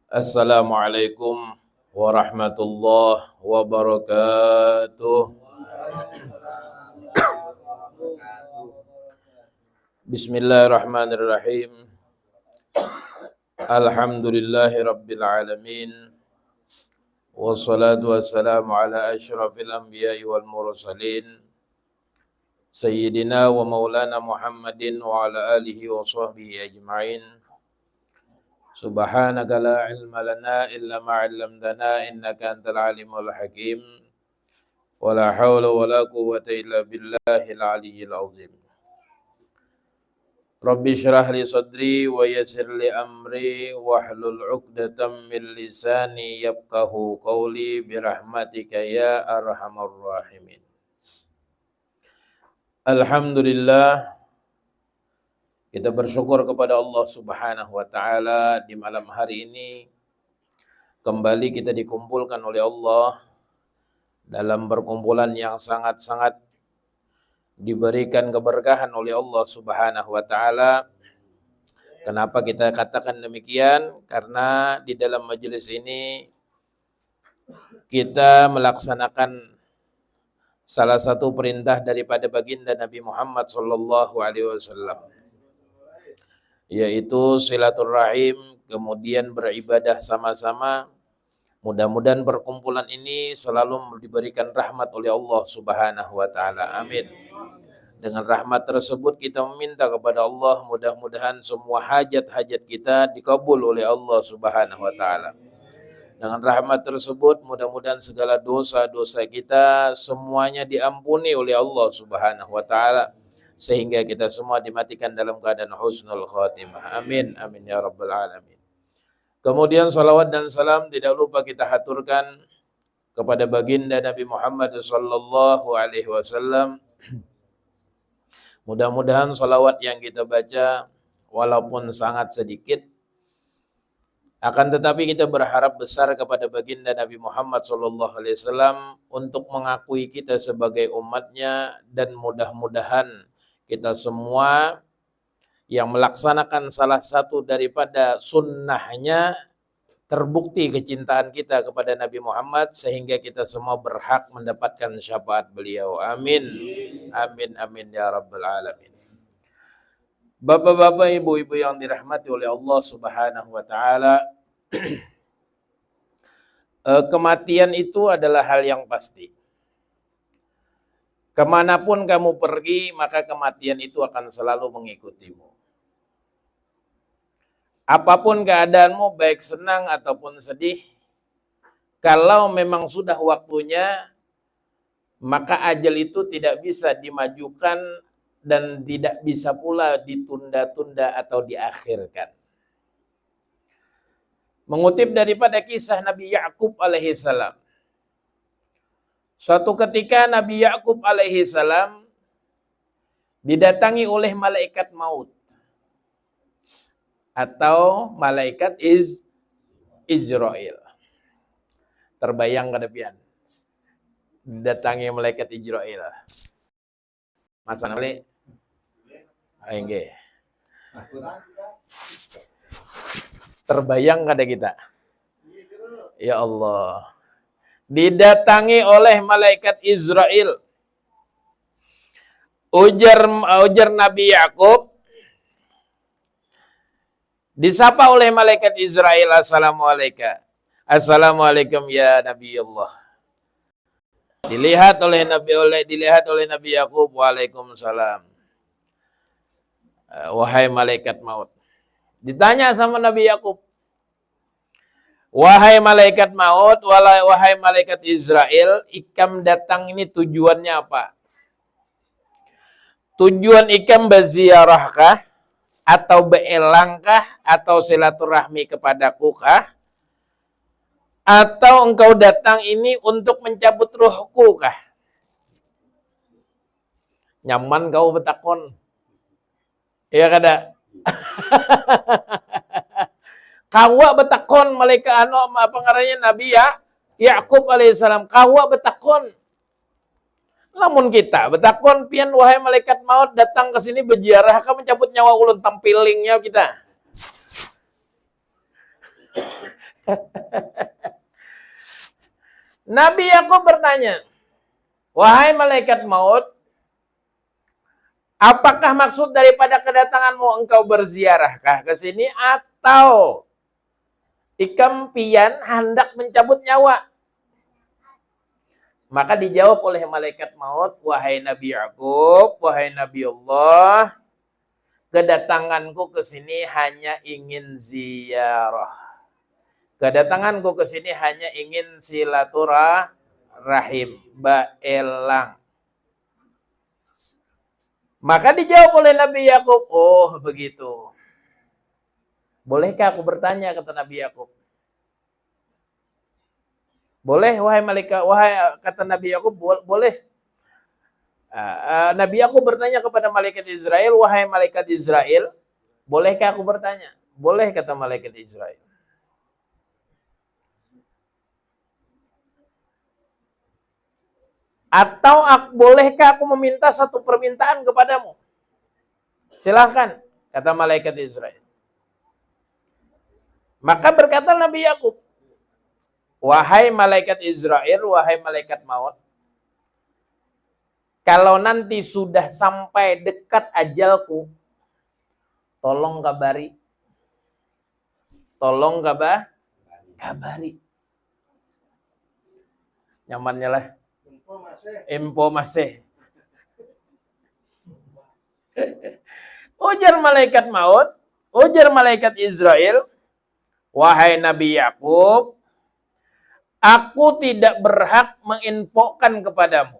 Assalamualaikum warahmatullahi wabarakatuh. Bismillahirrahmanirrahim. Alhamdulillahi rabbil alamin. Wassalatu wassalamu ala asyrafil anbiya'i wal mursalin. Sayyidina wa maulana Muhammadin wa ala alihi wa sahbihi ajma'in. Subhanaka la ilma lana illa ma 'allamtana innaka antal alimul hakim. Wala haula wala quwwata illa billahil aliyyil azim. Rabbi shrah li sadri wa yassir li amri wahlul 'uqdatam min lisani yafqahu qawli birahmatika ya arhamar rahimin. Alhamdulillah, kita bersyukur kepada Allah Subhanahu wa taala di malam hari ini kembali kita dikumpulkan oleh Allah dalam perkumpulan yang sangat-sangat diberikan keberkahan oleh Allah Subhanahu wa taala. Kenapa kita katakan demikian? Karena di dalam majelis ini kita melaksanakan salah satu perintah daripada baginda Nabi Muhammad sallallahu alaihi wasallam, yaitu silaturahim, kemudian beribadah sama-sama. Mudah-mudahan perkumpulan ini selalu diberikan rahmat oleh Allah Subhanahu wa taala. Amin. Dengan rahmat tersebut kita meminta kepada Allah, mudah-mudahan semua hajat-hajat kita dikabul oleh Allah Subhanahu wa taala. Dengan rahmat tersebut mudah-mudahan segala dosa-dosa kita semuanya diampuni oleh Allah Subhanahu wa taala, sehingga kita semua dimatikan dalam keadaan husnul khatimah. Amin, amin ya rabbal alamin. Kemudian salawat dan salam tidak lupa kita haturkan kepada baginda Nabi Muhammad sallallahu alaihi wasallam. Mudah-mudahan salawat yang kita baca walaupun sangat sedikit, akan tetapi kita berharap besar kepada baginda Nabi Muhammad sallallahu alaihi wasallam untuk mengakui kita sebagai umatnya, dan mudah-mudahan kita semua yang melaksanakan salah satu daripada sunnahnya terbukti kecintaan kita kepada Nabi Muhammad, sehingga kita semua berhak mendapatkan syafaat beliau. Amin. Amin, amin ya rabbal alamin. Bapak-bapak, ibu-ibu yang dirahmati oleh Allah Subhanahu wa taala, kematian itu adalah hal yang pasti. Kemanapun kamu pergi, maka kematian itu akan selalu mengikutimu. Apapun keadaanmu, baik senang ataupun sedih, kalau memang sudah waktunya, maka ajal itu tidak bisa dimajukan dan tidak bisa pula ditunda-tunda atau diakhirkan. Mengutip daripada kisah Nabi Ya'qub alaihi salam. Suatu ketika Nabi Ya'qub alaihi salam didatangi oleh malaikat maut atau malaikat Israel. Terbayang ke depan didatangi malaikat Israel. Masa nali? Enggak. Terbayang kada kita? Ya Allah. Didatangi oleh malaikat Israel. Ujar Nabi Ya'qub, disapa oleh malaikat Israel, assalamualaikum. Assalamualaikum ya Nabi Allah. Dilihat oleh Nabi Ya'qub, waalaikumsalam. Wahai malaikat maut. Ditanya sama Nabi Ya'qub, wahai malaikat maut, wahai malaikat Israel, ikam datang ini tujuannya apa? Tujuan ikam berziarahkah? Atau beelangkah? Atau silaturahmi kepadaku kah? Atau engkau datang ini untuk mencabut ruhku kah? Nyaman kau betakon? Iya kada? Kawa betakon malaikat apa ngarannya Nabi Ya'qub alaihissalam, kawa betakon. Namun kita betakon pian, wahai malaikat maut, datang ke sini berziarah, kamu mencabut nyawa ulun tampilingnya kita. Nabi Yakub bertanya, wahai malaikat maut, apakah maksud daripada kedatanganmu engkau berziarahkah ke sini atau ikam pian hendak mencabut nyawa? Maka dijawab oleh malaikat maut, wahai Nabi Yakub, wahai Nabi Allah, kedatanganku ke sini hanya ingin ziarah. Kedatanganku ke sini hanya ingin silaturahim, baelang. Maka dijawab oleh Nabi Yakub, oh begitu. Bolehkah aku bertanya, kata Nabi Yakub? Boleh, wahai malaikat, kata Nabi Yakub, boleh. Nabi Yakub bertanya kepada malaikat Israel, wahai malaikat Israel, bolehkah aku bertanya? Boleh, kata malaikat Israel. Atau bolehkah aku meminta satu permintaan kepadamu? Silahkan, kata malaikat Israel. Maka berkata Nabi Yakub, wahai malaikat Israel, wahai malaikat maut, kalau nanti sudah sampai dekat ajalku, tolong kabari. Tolong kabari. Nyamannya lah. Info masih. Ujar malaikat maut, ujar malaikat Israel, wahai Nabi Yakub, aku tidak berhak menginfokan kepadamu.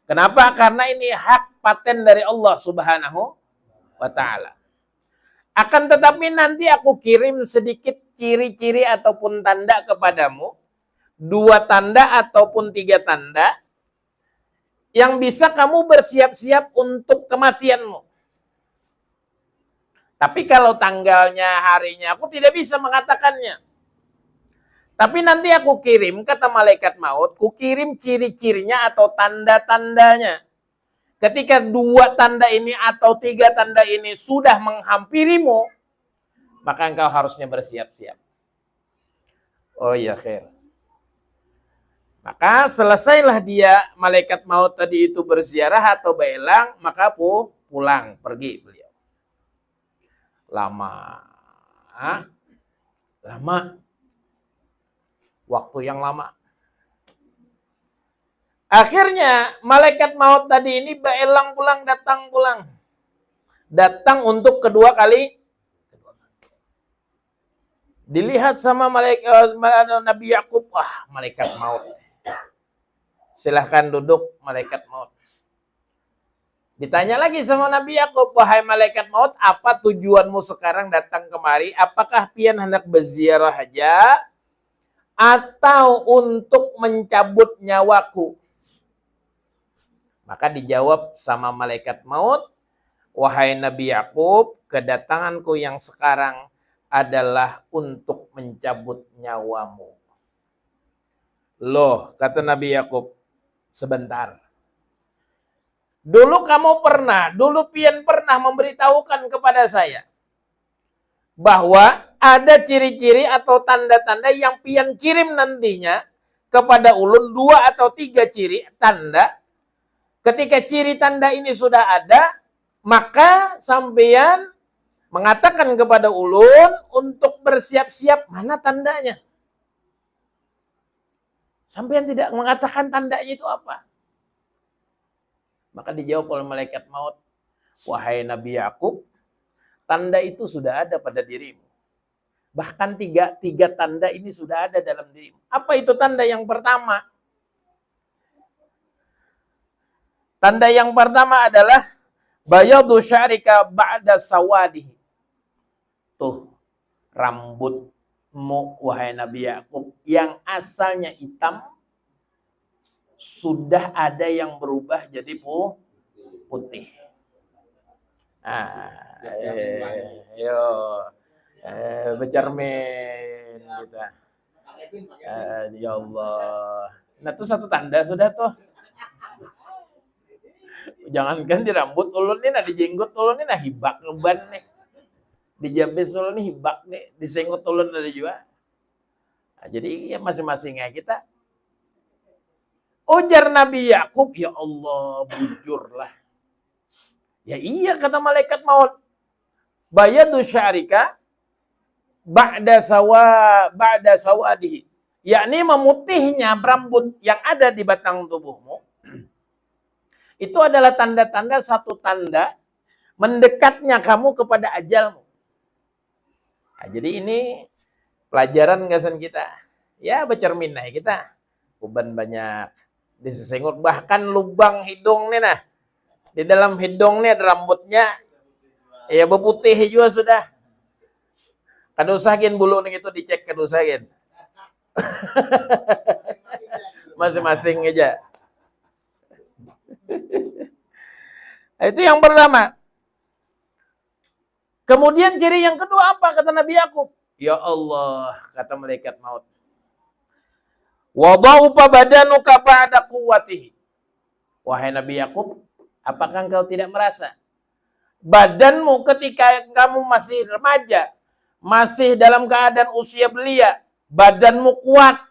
Kenapa? Karena ini hak paten dari Allah Subhanahu wa Ta'ala. Akan tetapi nanti aku kirim sedikit ciri-ciri ataupun tanda kepadamu, 2 tanda ataupun 3 tanda yang bisa kamu bersiap-siap untuk kematianmu. Tapi kalau tanggalnya, harinya, aku tidak bisa mengatakannya. Tapi nanti aku kirim, kata malaikat maut, ku kirim ciri-cirinya atau tanda-tandanya. Ketika 2 tanda ini atau 3 tanda ini sudah menghampirimu, maka engkau harusnya bersiap-siap. Oh iya, khair. Maka selesailah dia, malaikat maut tadi itu berziarah atau belang, maka pulang, pergi beliau. Lama. Waktu yang lama. Akhirnya malaikat maut tadi ini belang pulang, datang pulang. Datang untuk kedua kali. Dilihat sama malaikat Nabi Yakub, wah malaikat maut. Silahkan duduk, malaikat maut. Ditanya lagi sama Nabi Yakub, wahai malaikat maut, apa tujuanmu sekarang datang kemari? Apakah pian hendak berziarah saja atau untuk mencabut nyawaku? Maka dijawab sama malaikat maut, wahai Nabi Yakub, kedatanganku yang sekarang adalah untuk mencabut nyawamu. Loh, kata Nabi Yakub, sebentar. Dulu pian pernah memberitahukan kepada saya bahwa ada ciri-ciri atau tanda-tanda yang pian kirim nantinya kepada ulun 2 atau 3 ciri tanda. Ketika ciri tanda ini sudah ada, maka sampean mengatakan kepada ulun untuk bersiap-siap, mana tandanya? Sampean tidak mengatakan tandanya itu apa? Maka dijawab oleh malaikat maut, wahai Nabi Yakub, tanda itu sudah ada pada dirimu. Bahkan tiga tanda ini sudah ada dalam dirimu. Apa itu tanda yang pertama? Tanda yang pertama adalah bayadu syarika ba'da sawadihi. Tuh, rambutmu, wahai Nabi Yakub, yang asalnya hitam, sudah ada yang berubah jadi putih. Bercermin kita. Ya Allah. Nah itu satu tanda sudah tuh. Jangankan di rambut ulun nih, nah di jenggot ulun nih, nah hibak ngeban nih. Dijabes ulun nih hibak nih, disengut ulun ada juga. Nah, jadi ya masing-masingnya kita. Ujar Nabi Yakub, ya Allah, bujurlah. Ya iya kata malaikat maut. Bayadu syarika ba'da sawadihi. Yakni memutihnya rambut yang ada di batang tubuhmu. Itu adalah tanda-tanda, satu tanda mendekatnya kamu kepada ajalmu. Nah, jadi ini pelajaran ngasan kita. Ya bercermin nah kita. Uban banyak disengut, bahkan lubang hidung nih nah. Di dalam hidung nih ada rambutnya. Ya berputih juga sudah. Kadusakin bulu nih itu dicek kadusakin. Masing-masing aja. Itu yang pertama. Kemudian ciri yang kedua apa kata Nabi Yakub? Ya Allah, kata malaikat maut. Wa dha'ufa badanuka ba'da quwwatihi. Wahai Nabi Yakub, apakah engkau tidak merasa badanmu ketika kamu masih remaja, masih dalam keadaan usia belia, badanmu kuat.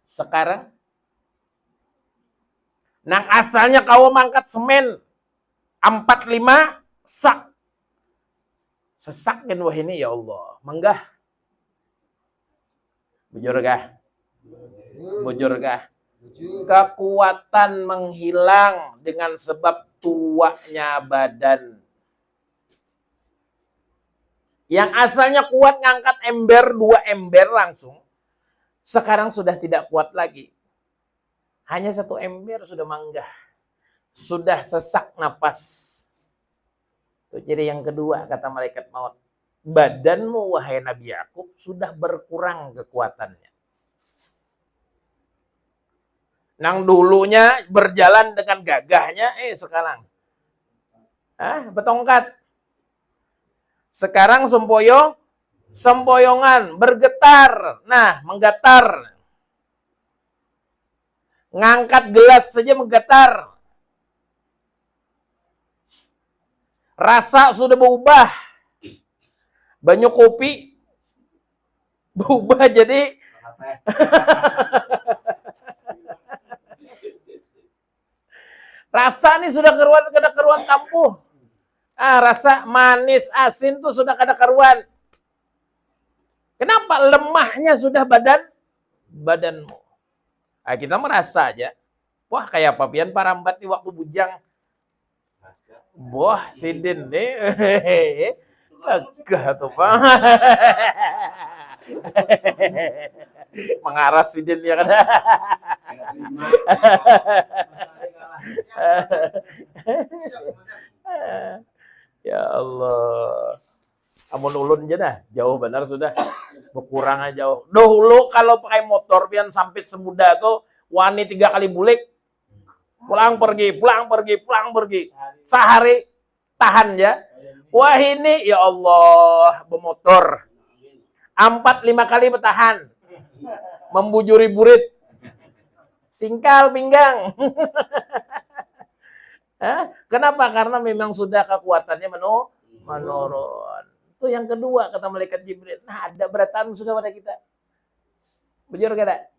Sekarang nang asalnya kau mangkat semen 45 sak. Sesakin wah ini ya Allah, menggah. Bujurkah? Bujurkah? Kekuatan menghilang dengan sebab tuanya badan. Yang asalnya kuat ngangkat ember, 2 ember langsung. Sekarang sudah tidak kuat lagi. Hanya 1 ember sudah manggah. Sudah sesak napas. Itu ciri yang kedua kata malaikat maut. Badanmu wahai Nabi Yakub sudah berkurang kekuatannya. Nang dulunya berjalan dengan gagahnya, sekarang betongkat. Sekarang sempoyongan, bergetar. Nah, menggetar. Ngangkat gelas saja menggetar. Rasa sudah berubah. Banyak kopi berubah jadi rasa nih sudah kada keruan kampuh. Rasa manis, asin tuh sudah kada keruan. Kenapa? Lemahnya sudah badanmu. Kita merasa aja. Wah, kayak apa pian parambat di waktu bujang. Wah, sidin nih. Agak tuh, Pak. Mengaras sidin ya kan. Ya Allah. Amun ulun aja dah, jauh benar sudah. Berkurang aja jauh. Dulu kalau pakai motor pian sampit semudah tuh wani 3 kali bulik. Pulang pergi. Sehari tahan ya. Wah ini ya Allah bermotor. 4-5 kali bertahan. Membujuri burit. Singkal pinggang. Kenapa? Karena memang sudah kekuatannya menurun. Itu yang kedua kata malaikat Jibril. Nah, ada beratang sudah pada kita. Bujur kada?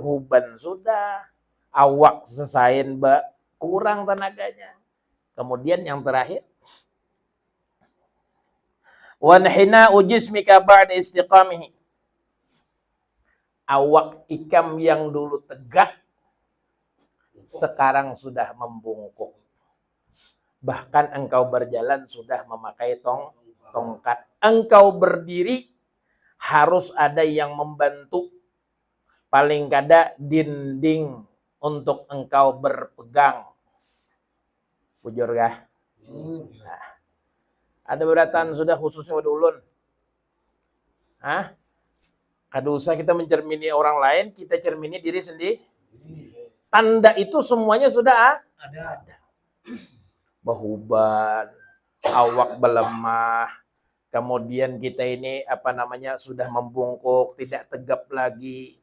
Huban sudah. Awak sesain kurang tenaganya. Kemudian yang terakhir, wanhina ujismika ba'da istiqamihi. Awak ikam yang dulu tegak sekarang sudah membungkuk. Bahkan engkau berjalan sudah memakai tongkat. Engkau berdiri harus ada yang membantu. Paling kada dinding untuk engkau berpegang. Bujur kah? Nah, ada beratan sudah khususnya pada ulun. Kada usah kita mencermini orang lain, kita cermini diri sendiri. Tanda itu semuanya sudah ada. Bahuban, awak melemah, kemudian kita ini sudah membungkuk, tidak tegap lagi.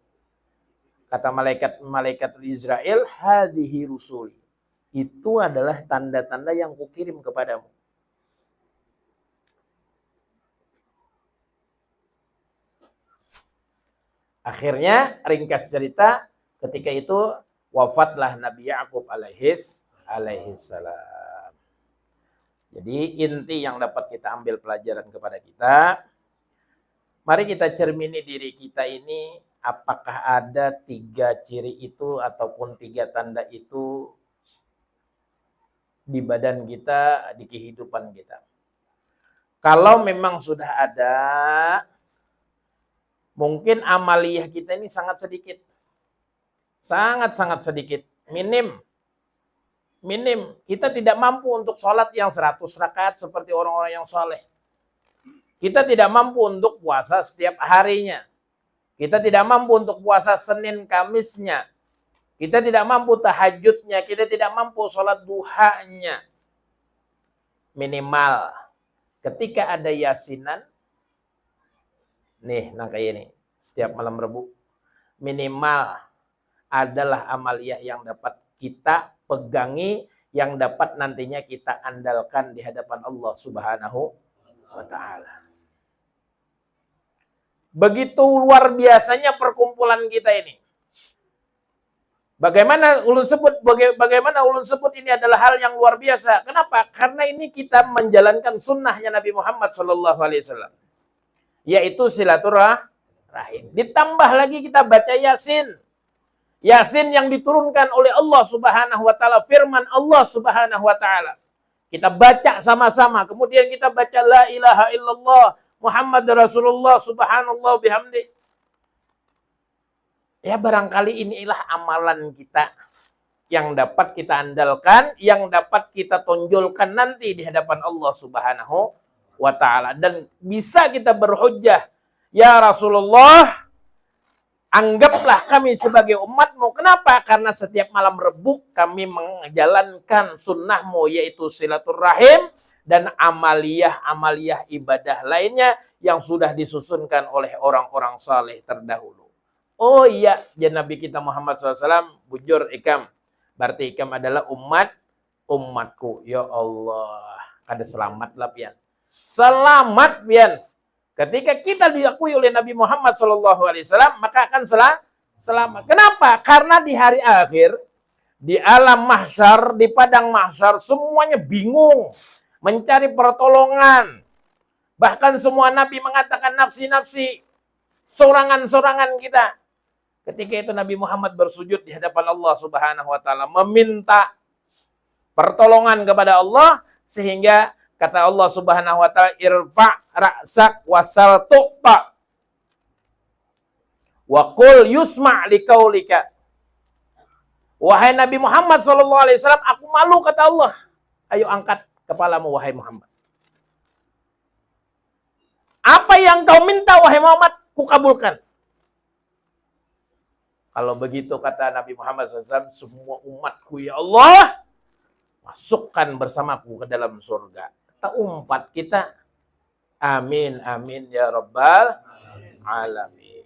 Kata malaikat Israel, hadhihi rusuli. Itu adalah tanda-tanda yang kukirim kepadamu. Akhirnya ringkas cerita, ketika itu wafatlah Nabi Yakub alaihis salam. Jadi inti yang dapat kita ambil pelajaran kepada kita, mari kita cermini diri kita ini, apakah ada 3 ciri itu ataupun 3 tanda itu di badan kita, di kehidupan kita. Kalau memang sudah ada, mungkin amaliyah kita ini sangat sedikit. Sangat-sangat sedikit. Minim. Kita tidak mampu untuk sholat yang 100 rakaat seperti orang-orang yang soleh. Kita tidak mampu untuk puasa setiap harinya. Kita tidak mampu untuk puasa Senin Kamisnya. Kita tidak mampu tahajudnya. Kita tidak mampu sholat duhanya. Minimal. Ketika ada yasinan, nih, nah kayak ini. Setiap malam Rebu. Minimal adalah amaliyah yang dapat kita pegangi, yang dapat nantinya kita andalkan di hadapan Allah Subhanahu wa Ta'ala. Begitu luar biasanya perkumpulan kita ini. Bagaimana ulun sebut ini adalah hal yang luar biasa. Kenapa? Karena ini kita menjalankan sunnahnya Nabi Muhammad SAW. Yaitu silaturahim. Ditambah lagi kita baca Yasin. Yasin yang diturunkan oleh Allah Subhanahu wa Ta'ala. Firman Allah Subhanahu wa Ta'ala. Kita baca sama-sama. Kemudian kita baca la ilaha illallah Muhammad Rasulullah subhanallah bihamdi. Ya barangkali inilah amalan kita yang dapat kita andalkan, yang dapat kita tonjolkan nanti di hadapan Allah Subhanahu wa Ta'ala. Dan bisa kita berhujjah, ya Rasulullah, anggaplah kami sebagai umatmu. Kenapa? Karena setiap malam Rebu kami menjalankan sunnahmu, yaitu silaturahim dan amaliyah ibadah lainnya yang sudah disusunkan oleh orang-orang saleh terdahulu. Oh iya, ya Nabi kita Muhammad SAW, bujur ikam. Berarti ikam adalah umatku. Ya Allah, kada selamat lah pian. Selamat pian. Ketika kita diakui oleh Nabi Muhammad SAW, maka akan selamat. Kenapa? Karena di hari akhir, di alam mahsyar, di padang mahsyar, semuanya bingung. Mencari pertolongan. Bahkan semua Nabi mengatakan nafsi-nafsi. Sorangan-sorangan kita. Ketika itu Nabi Muhammad bersujud di hadapan Allah Subhanahu wa Ta'ala, meminta pertolongan kepada Allah, sehingga kata Allah Subhanahu wa Ta'ala, irfa' ra'sak wasal tu'ta wa qul yusma' liqaulika. Wahai Nabi Muhammad SAW, aku malu kata Allah. Ayo angkat kepalamu wahai Muhammad. Apa yang kau minta wahai Muhammad, kukabulkan. Kalau begitu kata Nabi Muhammad SAW, semua umatku ya Allah, masukkan bersamaku ke dalam surga. Kita umpat kita. Amin, amin ya Rabbal alamin.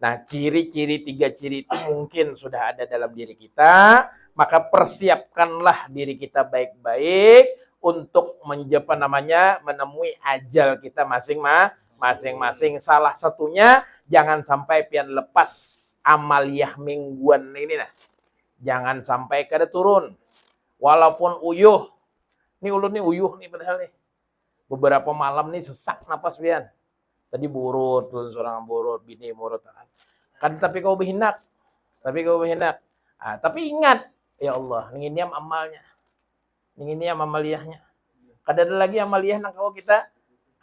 Nah, ciri-ciri 3 ciri itu mungkin sudah ada dalam diri kita. Maka persiapkanlah diri kita baik-baik untuk menemui ajal kita masing-masing. Salah satunya, jangan sampai pian lepas amaliyah mingguan ini nah. Jangan sampai kada turun. Walaupun uyuh. Ini ulun nih uyuh nih padahal nih. Beberapa malam nih sesak napas pian. Tadi burut, ulun seorang burut, bini burut. Kan tapi kau berhindak. Tapi ingat, ya Allah, ninginiam amalnya. Ninginiam amaliyahnya. Kada ada lagi amaliyah nang kau kita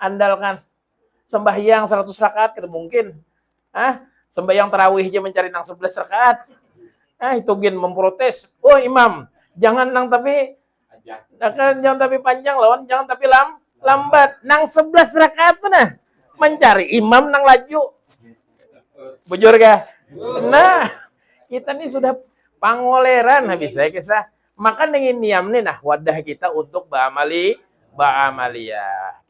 andalkan. Sembahyang 100 rakaat kada mungkin. Sembahyang tarawih aja mencari nang 11 rakaat. Itu gin memprotes. Oh imam, jangan nang tapi jangan tapi panjang lawan, jangan tapi lambat. Nang 11 rakaat mana? Mencari imam nang laju. Bujur kah? Nah, kita nih sudah pangoleran habis saya kisah. Maka dengan niam nih nah wadah kita untuk ba'amaliyah.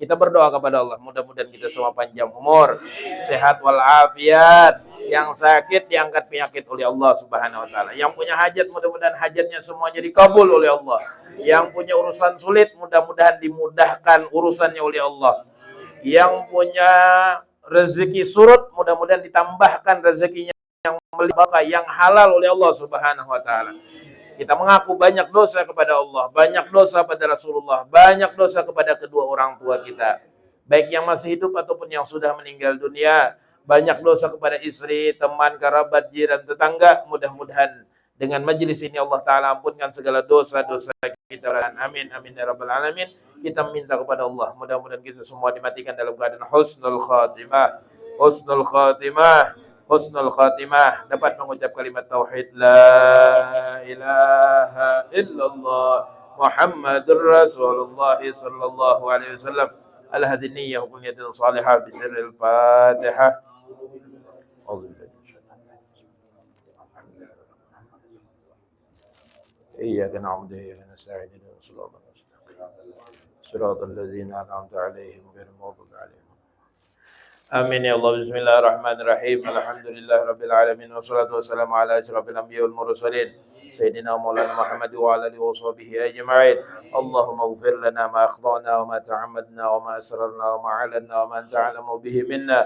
Kita berdoa kepada Allah. Mudah-mudahan kita semua panjang umur, sehat walafiat. Yang sakit diangkat penyakit oleh Allah Subhanahu wa Ta'ala. Yang punya hajat, mudah-mudahan hajatnya semuanya dikabul oleh Allah. Yang punya urusan sulit, mudah-mudahan dimudahkan urusannya oleh Allah. Yang punya rezeki surut, mudah-mudahan ditambahkan rezekinya yang melimpah, yang halal oleh Allah Subhanahu wa taala. Kita mengaku banyak dosa kepada Allah, banyak dosa pada Rasulullah, banyak dosa kepada kedua orang tua kita, baik yang masih hidup ataupun yang sudah meninggal dunia. Banyak dosa kepada istri, teman, kerabat, jiran, tetangga. Mudah-mudahan dengan majelis ini Allah Ta'ala ampunkan segala dosa-dosa kita. Amin, amin ya rabbal alamin. Kita minta kepada Allah, mudah-mudahan kita semua dimatikan dalam keadaan husnul khatimah. Husnul khatimah. Husnul khatimah, dapat mengucap kalimat tauhid la ilaha illallah Muhammadur Rasulullah sallallahu alaihi wasallam. Al-hadi niyyah wa niyatin salihah bi sirril Fatihah. إياك نعبد وإياك نستعين اهدنا الصراط المستقيم صراط الذين أنعمت عليهم غير المغضوب عليهم. آمين يا الله. بسم الله الرحمن الرحيم. الحمد لله رب العالمين والصلاة والسلام على أشرف الأنبياء والمرسلين سيدنا مولانا محمد وعلى آله وصحبه أجمعين. اللهم اغفر لنا ما أخطأنا وما تعمدنا وما أسررنا وما أعلنا وما أنت أعلم به منا.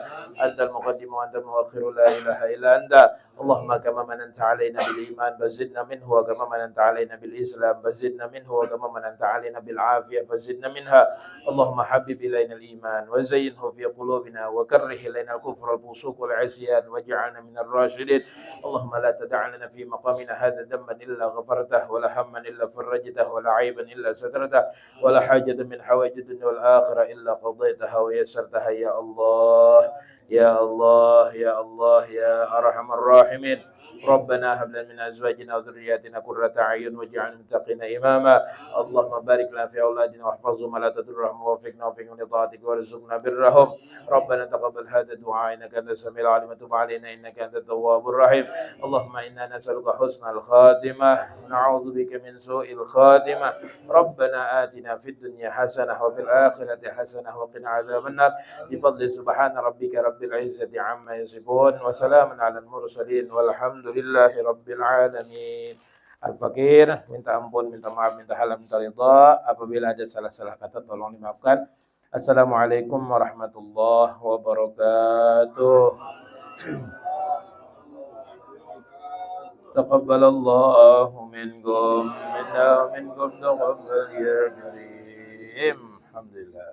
أنت المقدم وأنت المؤخر لا إله إلا أنت. اللهم كما مننت علينا بالإيمان فزدنا منه وكما مننت علينا بالإسلام فزدنا منه وكما مننت علينا بالعافية فزدنا منها. اللهم حبب إلينا الإيمان وزينه في قلوبنا وكره إلينا الكفر والفسوق والعصيان واجعلنا من الراشدين. اللهم لا تدع لنا في مقامنا هذا ذنبا إلا غفرته ولا هما إلا فرجته ولا عيبا إلا سترته ولا حاجة من حوائج الدنيا والآخرة إلا قضيتها ويسرتها يا الله يا الله يا الله يا أرحم الراحمين. ربنا هب لنا من أزواجنا وذرياتنا قرة أعين واجعلنا للمتقين إماما. اللهم بارك لنا في أولادنا واحفظهم ولا تضرهم ووفقنا وفقهم لطاعتك وارزقنا برهم. ربنا تقبل هذا الدعاء إنك أنت السميع العليم وتب علينا إنك أنت التواب الرحيم. اللهم إنا نسألك حسن الخاتمة ونعوذ بك من سوء الخاتمة. ربنا آتنا في الدنيا حسنة وفي الآخرة حسنة وقنا عذاب النار بفضل سبحان ربك رب العزة عما يصفون وسلام على المرسلين والحمد لله رب العالمين. Al-Fakir minta ampun, minta maaf, minta halal, minta ridha. Apabila ada salah-salah kata tolong dimaafkan. Assalamualaikum warahmatullahi wabarakatuh. Taqabbalallahu minkum minna wa minkum taqabbal ya karim. Alhamdulillah.